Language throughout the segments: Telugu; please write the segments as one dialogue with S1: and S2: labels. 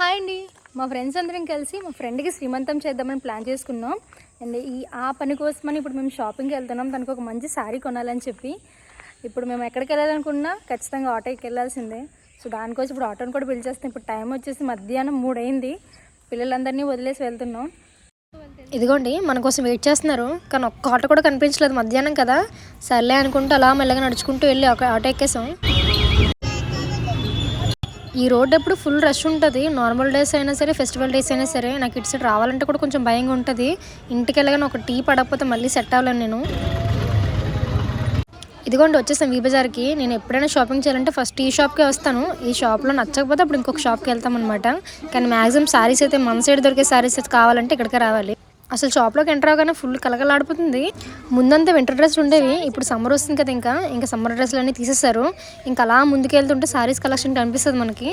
S1: హాయ్ అండి. మా ఫ్రెండ్స్ అందరం కలిసి మా ఫ్రెండ్కి శ్రీమంతం చేద్దామని ప్లాన్ చేసుకున్నాం. అండ్ ఆ పని కోసమని ఇప్పుడు మేము షాపింగ్కి వెళ్తున్నాం. తనకు ఒక మంచి శారీ కొనాలని చెప్పి ఇప్పుడు మేము ఎక్కడికి వెళ్ళాలనుకున్నా ఖచ్చితంగా ఆటోకి వెళ్ళాల్సిందే. సో దానికోసం ఇప్పుడు ఆటోని కూడా పిలిచేస్తాం. ఇప్పుడు టైం వచ్చేసి మధ్యాహ్నం 3 అయింది. పిల్లలందరినీ వదిలేసి వెళ్తున్నాం.
S2: ఇదిగోండి మన కోసం వెయిట్ చేస్తున్నారు, కానీ ఒక్క ఆటో కూడా కనిపించలేదు. మధ్యాహ్నం కదా, సర్లే అనుకుంటూ అలా మెల్లగా నడుచుకుంటూ వెళ్ళి ఒక ఆటో ఎక్కేసాం. ఈ రోడ్ ఎప్పుడు ఫుల్ రష్ ఉంటుంది. నార్మల్ డేస్ అయినా సరే, ఫెస్టివల్ డేస్ అయినా సరే. నాకు ఇటు సైడ్ రావాలంటే కూడా కొంచెం భయంగా ఉంటుంది. ఇంటికి వెళ్ళగానే ఒక టీ పడకపోతే మళ్ళీ సెట్ అవ్వలేను నేను. ఇదిగోండి వచ్చేసాం వీ బజార్కి. నేను ఎప్పుడైనా షాపింగ్ చేయాలంటే ఫస్ట్ ఈ షాప్కే వస్తాను. ఈ షాప్లో నచ్చకపోతే అప్పుడు ఇంకొక షాప్కి వెళ్తాం అనమాట. కానీ మ్యాక్సిమం శారీస్ అయితే మన సైడ్ దొరికే శారీస్ అయితే కావాలంటే ఇక్కడికే రావాలి. అసలు షాప్లోకి ఎంటర్ అవగానే ఫుల్ కలకలాడిపోతుంది. ముందంతా వింటర్ డ్రెస్లు ఉండేవి, ఇప్పుడు సమ్మర్ వస్తుంది కదా, ఇంకా సమ్మర్ డ్రెస్లు అన్నీ తీసేస్తారు. ఇంకా అలా ముందుకు వెళ్తుంటే శారీస్ కలెక్షన్ కనిపిస్తుంది మనకి.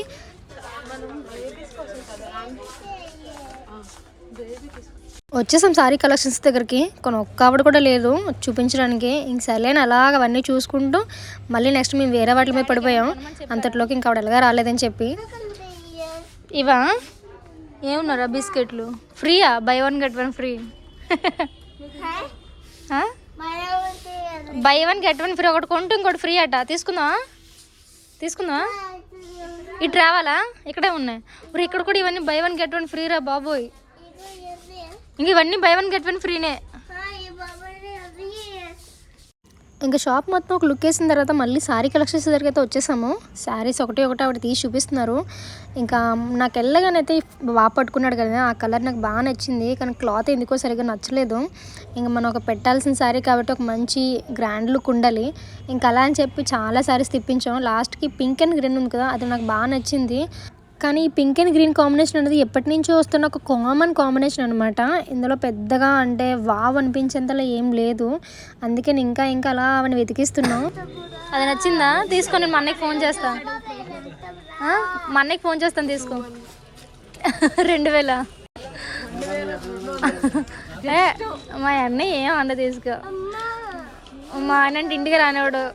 S2: వచ్చేసాం శారీ కలెక్షన్స్ దగ్గరికి. కొన్ని ఒక్క ఆవిడ కూడా లేదు చూపించడానికి. ఇంక సర్లేని అలాగ అవన్నీ చూసుకుంటూ మళ్ళీ నెక్స్ట్ మేము వేరే వాటి మీద పడిపోయాం. అంతట్లోకి ఇంకా ఆవిడ ఎలాగా రాలేదని చెప్పి.
S1: ఇవా ఏమున్నారా బిస్కెట్లు ఫ్రీయా? Buy 1 get 1 free. Buy 1 get 1 free. ఒకటి కొంటూ ఇంకోటి ఫ్రీ అట. తీసుకుందా ఇటు రావాలా? ఇక్కడే ఉన్నాయి. మరి ఇక్కడ కూడా ఇవన్నీ బై 1 get 1 ఫ్రీ రా బాబోయ్. ఇంక ఇవన్నీ బై 1 get 1 ఫ్రీనే.
S2: ఇంకా షాప్ మొత్తం ఒక లుక్ వేసిన తర్వాత మళ్ళీ శారీ కలెక్షన్స్ దగ్గర అయితే వచ్చేసాము. శారీస్ ఒకటి ఆవిడ తీసి చూపిస్తున్నారు. ఇంకా నాకు వెళ్ళగానైతే బాగా పట్టుకున్నాడు కదా, ఆ కలర్ నాకు బాగా నచ్చింది. కానీ క్లాత్ ఎందుకో సరిగ్గా నచ్చలేదు. ఇంకా మనం ఒక పెట్టాల్సిన శారీ కాబట్టి ఒక మంచి గ్రాండ్ లుక్ ఉండాలి. ఇంకా అలా అని చెప్పి చాలా శారీస్ తిప్పించాం. లాస్ట్కి పింక్ అండ్ గ్రీన్ ఉంది కదా, అది నాకు బాగా నచ్చింది. కానీ ఈ పింక్ అండ్ గ్రీన్ కాంబినేషన్ అనేది ఎప్పటి నుంచో వస్తున్న ఒక కామన్ కాంబినేషన్ అనమాట. ఇందులో పెద్దగా అంటే వావ్ అనిపించేంతలో ఏం లేదు. అందుకే ఇంకా అలా అవన్నీ వెతికిస్తున్నాం.
S1: అది నచ్చిందా? తీసుకొని మా అన్నయ్యకి ఫోన్ చేస్తా. మా అన్నయ్యకి ఫోన్ చేస్తాను, తీసుకో. 2000 మా అన్నయ్య ఏం అండ తీసుకో. మా ఆయన అంటే ఇంటికి రానివాడు.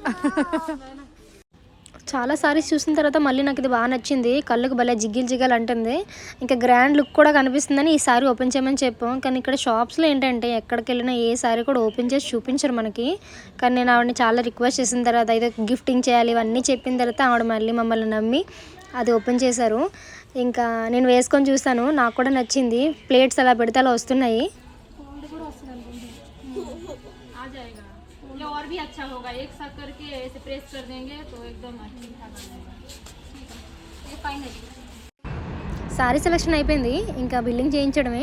S2: చాలా సారీస్ చూసిన తర్వాత మళ్ళీ నాకు ఇది బాగా నచ్చింది. కళ్ళకు భలే జిగ్గిలు అంటుంది. ఇంకా గ్రాండ్ లుక్ కూడా కనిపిస్తుందని ఈ సారీ ఓపెన్ చేయమని చెప్పాం. కానీ ఇక్కడ షాప్స్లో ఏంటంటే ఎక్కడికి వెళ్ళినా ఏ సారీ కూడా ఓపెన్ చేసి చూపించరు మనకి. కానీ నేను ఆవిడని చాలా రిక్వెస్ట్ చేసిన తర్వాత అయితే గిఫ్టింగ్ చేయాలి ఇవన్నీ చెప్పిన తర్వాత ఆవిడ మళ్ళీ మమ్మల్ని నమ్మి అది ఓపెన్ చేశారు. ఇంకా నేను వేసుకొని చూస్తాను, నాకు కూడా నచ్చింది. ప్లేట్స్ అలా పెడితే అలా వస్తున్నాయి. और भी अच्छा होगा, एक साथ करके ऐसे प्रेस कर देंगे तो एकदम अच्छा बनेगा. ये फाइनल శారీ సెలెక్షన్ అయిపోయింది. ఇంకా బిల్లింగ్ చేయించడమే.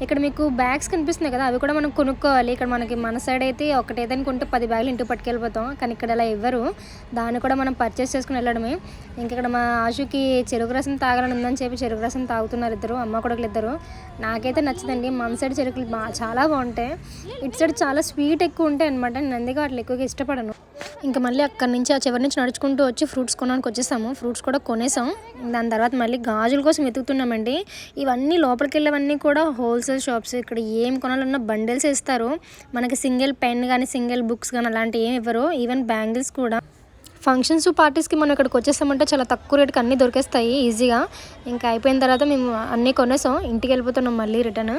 S2: ఇక్కడ మీకు బ్యాగ్స్ కనిపిస్తున్నాయి కదా, అవి కూడా మనం కొనుక్కోవాలి. ఇక్కడ మనకి మన సైడ్ అయితే ఒకటేదని కొంటే 10 బ్యాగులు ఇంటికి పట్టుకెళ్ళిపోతాం. కానీ ఇక్కడ అలా ఇవ్వరు. దాన్ని కూడా మనం పర్చేస్ చేసుకుని వెళ్ళడమే. ఇంక ఇక్కడ మా ఆశుకి చెరుకు రసం తాగాలని ఉందని చెప్పి చెరుకు రసం తాగుతున్నారు ఇద్దరు, అమ్మ కొడుకులు ఇద్దరు. నాకైతే నచ్చిందండి. మన సైడ్ చెరుకులు చాలా బాగుంటాయి. ఇటు సైడ్ చాలా స్వీట్ ఎక్కువ ఉంటాయి అనమాట. నేను అందుకే వాటిని ఎక్కువగా ఇష్టపడను. ఇంకా మళ్ళీ అక్కడి నుంచి ఆ చివరి నుంచి నడుచుకుంటూ వచ్చి ఫ్రూట్స్ కొనడానికి వచ్చేసాము. ఫ్రూట్స్ కూడా కొనేసాం. దాని తర్వాత మళ్ళీ గాజుల కోసం వెతుకుతున్నామండి. ఇవన్నీ లోపలికి వెళ్ళేవన్నీ కూడా హోల్సేల్ షాప్స్. ఇక్కడ ఏం కొనాలన్నా బండిల్స్ ఇస్తారు మనకి. సింగిల్ పెన్ కానీ సింగిల్ బుక్స్ కానీ అలాంటివి ఏమి ఇవ్వరు. ఈవెన్ బ్యాంగిల్స్ కూడా. ఫంక్షన్స్ పార్టీస్కి మనం ఇక్కడికి వచ్చేసామంటే చాలా తక్కువ రేటుకి అన్నీ దొరికేస్తాయి ఈజీగా. ఇంకా అయిపోయిన తర్వాత మేము అన్నీ కొనేసాం, ఇంటికి వెళ్ళిపోతున్నాం మళ్ళీ రిటర్న్.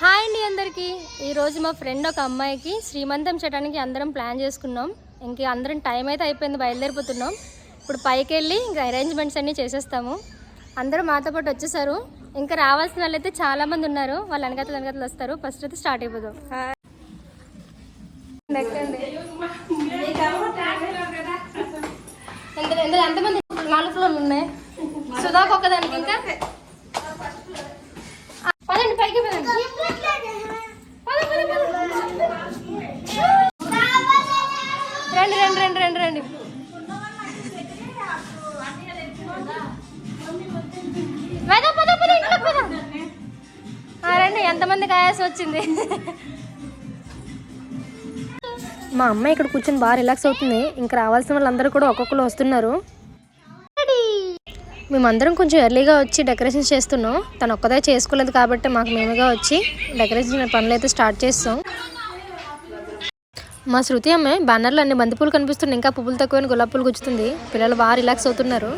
S1: హాయ్ అండి అందరికీ. ఈరోజు మా ఫ్రెండ్ ఒక అమ్మాయికి శ్రీమంతం చేయడానికి అందరం ప్లాన్ చేసుకున్నాం. ఇంక అందరం టైం అయితే అయిపోయింది, బయలుదేరిపోతున్నాం. ఇప్పుడు పైకి వెళ్ళి ఇంకా అరేంజ్మెంట్స్ అన్నీ చేసేస్తాము. అందరూ మాతో పాటు వచ్చేసారు. ఇంకా రావాల్సిన వాళ్ళు అయితే చాలామంది ఉన్నారు. వాళ్ళు వెనకతలు వస్తారు. ఫస్ట్ అయితే స్టార్ట్ అయిపోదాం. ఎంతమంది? 4 ఫ్లోర్లు ఉన్నాయి. సుధాకు ఒక్కదానికి. ఇంకా పదండి పైకి పదండి. రండి. రండి. ఎంతమందికి ఆయాసం వచ్చింది?
S2: మా అమ్మ ఇక్కడ కూర్చొని బాగా రిలాక్స్ అవుతుంది. ఇంకా రావాల్సిన వాళ్ళందరూ కూడా ఒక్కొక్కరు వస్తున్నారు. మేమందరం కొంచెం ఎర్లీగా వచ్చి డెకరేషన్ చేస్తున్నాం. తను ఒక్కదే చేసుకోలేదు కాబట్టి మేముగా వచ్చి డెకరేషన్ పనులు అయితే స్టార్ట్ చేస్తాం. మా శృతి అమ్మాయి బ్యానర్లో అన్ని బంతిపూలు కనిపిస్తుంది. ఇంకా పువ్వులు తక్కువని గులాబీ పూలు గుచ్చుతుంది. పిల్లలు బాగా రిలాక్స్ అవుతున్నారు.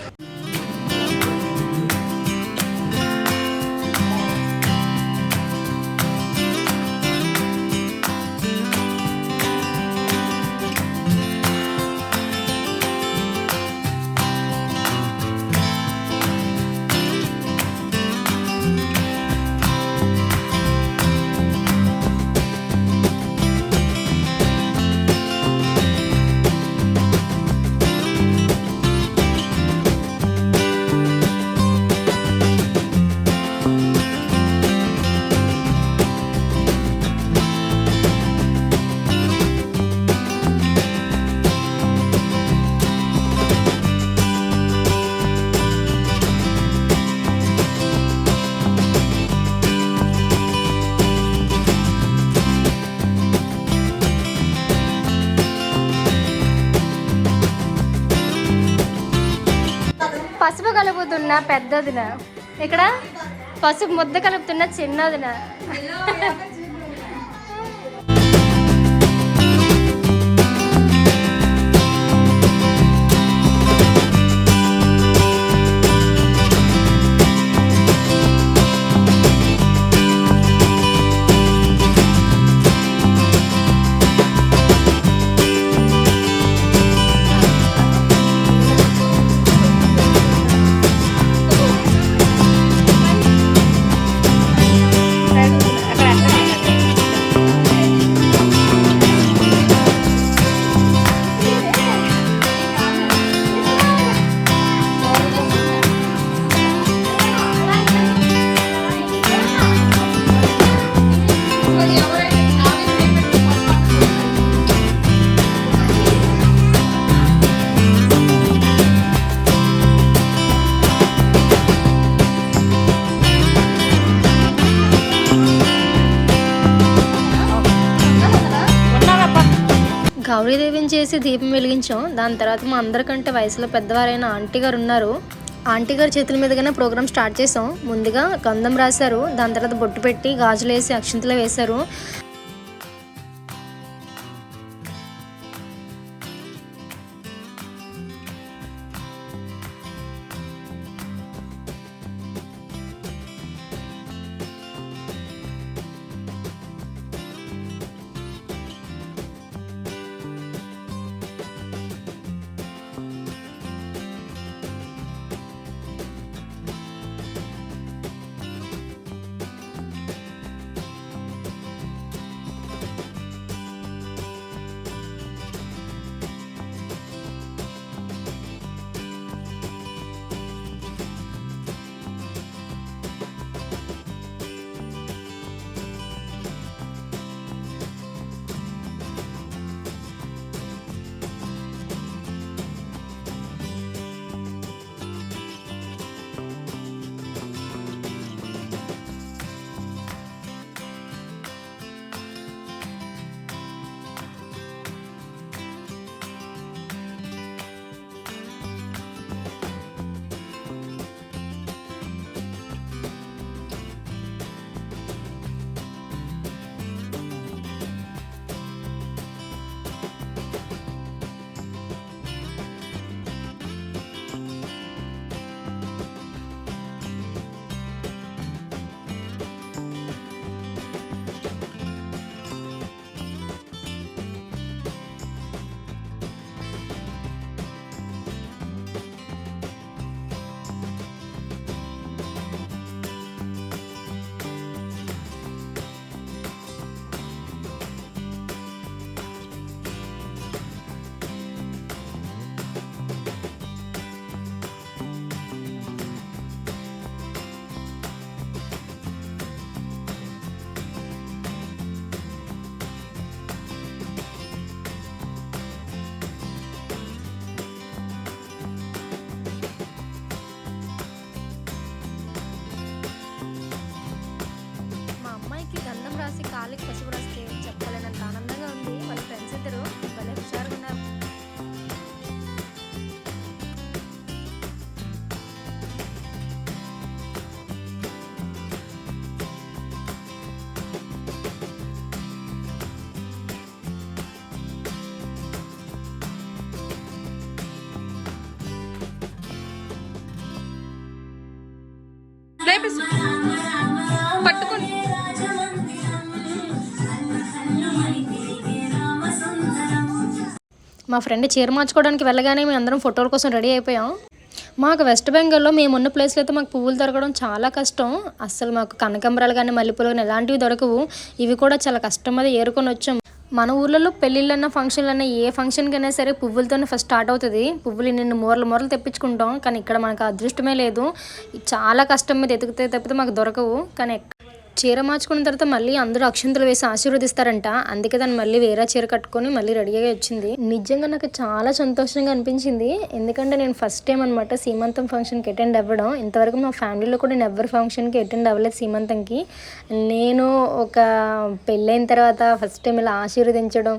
S2: వదిన పెద్ద వదిన, ఇక్కడ పసుపు ముద్ద కలుపుతున్న చిన్న వదిన. గౌరీదేవిని చేసి దీపం వెలిగించాం. దాని తర్వాత మా అందరికంటే వయసులో పెద్దవారైన ఆంటీ గారు ఉన్నారు. ఆంటీ గారి చేతుల మీదుగానే ప్రోగ్రామ్ స్టార్ట్ చేసాం. ముందుగా గంధం రాశారు, దాని తర్వాత బొట్టు పెట్టి గాజులు వేసి అక్షింతలు వేశారు. కాలికి పసుపు రాస్తే చెప్పలేనంత ఆనందంగా ఉంది. వాళ్ళ ఫ్రెండ్స్ ఇద్దరు భలే హుషారుగా ఉన్నారు.
S1: పట్టుకుని
S2: మా ఫ్రెండ్ చీర మార్చుకోవడానికి వెళ్ళగానే మేము అందరం ఫోటోల కోసం రెడీ అయిపోయాం. మాకు వెస్ట్ బెంగాల్లో మేమున్న ప్లేస్లో అయితే మాకు పువ్వులు దొరకడం చాలా కష్టం. అస్సలు మాకు కనకాంబరాలు కానీ మల్లెపూలు కానీ ఎలాంటివి దొరకవు. ఇవి కూడా చాలా కష్టం మీద ఏరుకొని వచ్చాం. మన ఊర్లలో పెళ్ళిళ్ళన్నా ఫంక్షన్లన్నా ఏ ఫంక్షన్కి అయినా సరే పువ్వులతోనే ఫస్ట్ స్టార్ట్ అవుతుంది. పువ్వులు నిన్ను మూరలు తెప్పించుకుంటాం. కానీ ఇక్కడ మనకు అదృష్టమే లేదు. చాలా కష్టం మీద ఎతికితే తప్పితే మాకు దొరకవు. కానీ చీర మార్చుకున్న తర్వాత మళ్ళీ అందరూ అక్షంతలు వేసి ఆశీర్వదిస్తారంట. అందుకే దాన్ని మళ్ళీ వేరే చీర కట్టుకొని మళ్ళీ రెడీగా వచ్చింది. నిజంగా నాకు చాలా సంతోషంగా అనిపించింది. ఎందుకంటే నేను ఫస్ట్ టైం అనమాట సీమంతం ఫంక్షన్కి అటెండ్ అవ్వడం. ఇంతవరకు మా ఫ్యామిలీలో కూడా నేను ఎవరి ఫంక్షన్కి అటెండ్ అవ్వలేదు సీమంతంకి. నేను ఒక పెళ్ళైన తర్వాత ఫస్ట్ టైం ఇలా ఆశీర్వదించడం,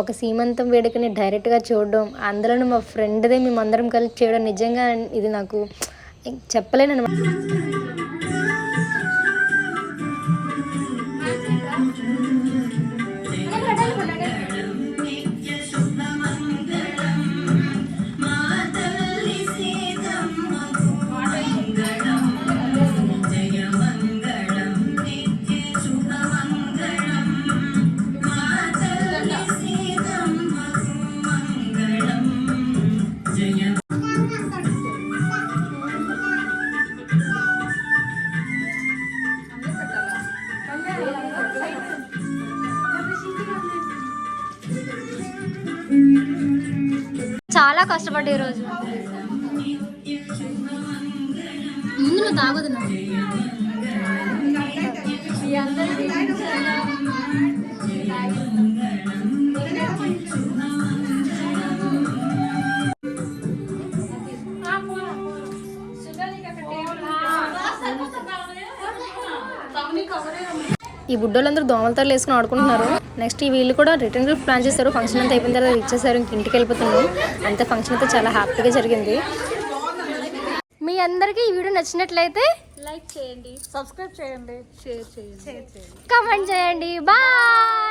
S2: ఒక సీమంతం వేడుకని డైరెక్ట్గా చూడడం, అందులోనూ మా ఫ్రెండ్దే మేమందరం కలిసి చేయడం, నిజంగా ఇది నాకు చెప్పలేను అనమాట. చాలా కష్టపడ్డా ఈరోజు. ముందు నువ్వు తాగొద్దు. ఈ బుడ్డోళ్ళందరూ దోమలతోలు వేసుకుని ఆడుకుంటున్నారు. నెక్స్ట్ ఈ వీళ్ళు కూడా రిటర్న్ గిఫ్ట్ ప్లాన్ చేశారు. ఫంక్షన్ అంతా అయిపోయిన తర్వాత ఇచ్చేసారు. ఇంక ఇంటికి వెళ్ళిపోతున్నాం. అంతే ఫంక్షన్ అయితే చాలా హ్యాపీగా జరిగింది. మీ అందరికీ ఈ వీడియో నచ్చినట్లయితే
S1: లైక్ చేయండి, సబ్స్క్రైబ్ చేయండి, షేర్ చేయండి,
S2: కామెంట్ చేయండి. బాయ్.